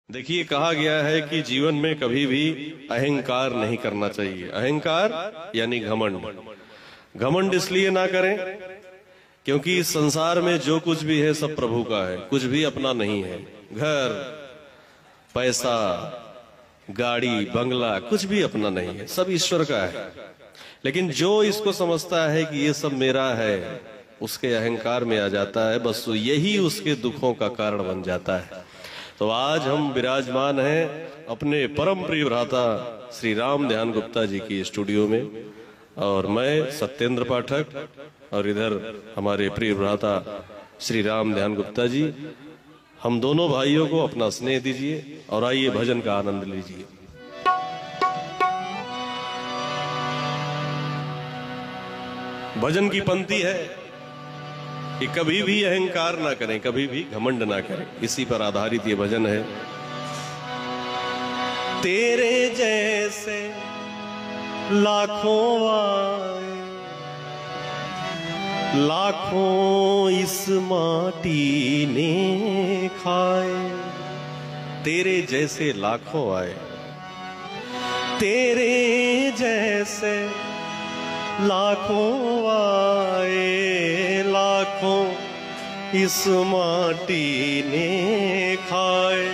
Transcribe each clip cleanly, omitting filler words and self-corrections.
देखिए, कहा गया है कि जीवन में कभी भी अहंकार नहीं करना चाहिए। अहंकार यानी घमंड। घमंड इसलिए ना करें क्योंकि इस संसार में जो कुछ भी है सब प्रभु का है, कुछ भी अपना नहीं है। घर, पैसा, गाड़ी, बंगला कुछ भी अपना नहीं है, सब ईश्वर का है। लेकिन जो इसको समझता है कि ये सब मेरा है, उसके अहंकार में आ जाता है, बस यही उसके दुखों का कारण बन जाता है। तो आज हम विराजमान हैं अपने परम प्रिय भ्राता श्री राम ध्यान गुप्ता जी की स्टूडियो में, और मैं सत्येंद्र पाठक और इधर हमारे प्रिय भ्राता श्री राम ध्यान गुप्ता जी। हम दोनों भाइयों को अपना स्नेह दीजिए और आइए भजन का आनंद लीजिए। भजन की पंक्ति है कि कभी भी अहंकार ना करें, कभी भी घमंड ना करें, इसी पर आधारित ये भजन है। तेरे जैसे लाखों आए, लाखों इस माटी ने खाए। तेरे जैसे लाखों आए, तेरे जैसे लाखों आए, लाखों इस माटी ने खाए।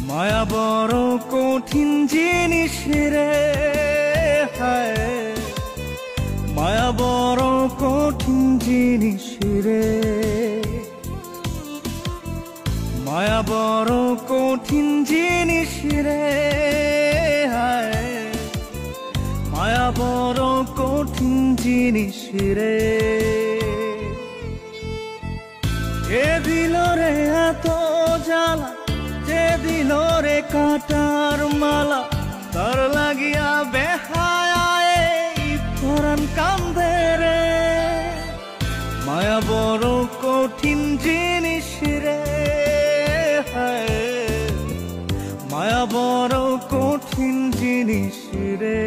माया बड़ो कठिन जिनिस रे, माया बड़ो कठिन जिनिस रे, माया बड़ो कठिन जिनिस रे, माया बड़ो कठिन जिनिस रे। ए दिलो रे एतो जाला, जे दिलो रे काटार माला, तार लागिया बेहायाए परान कांदे रे। माया बड़ो कठिन जिनिस रे, माया बड़ो कठिन जिनिस रे।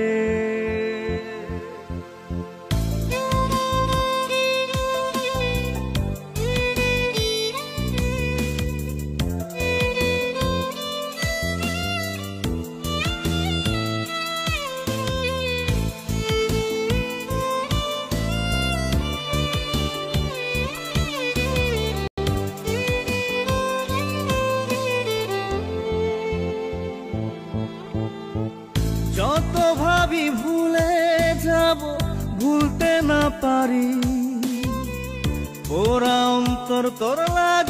যত ভাবি ভুলে যাব, ভুলতে না পারি, পোড়া অন্তর তোর লাগে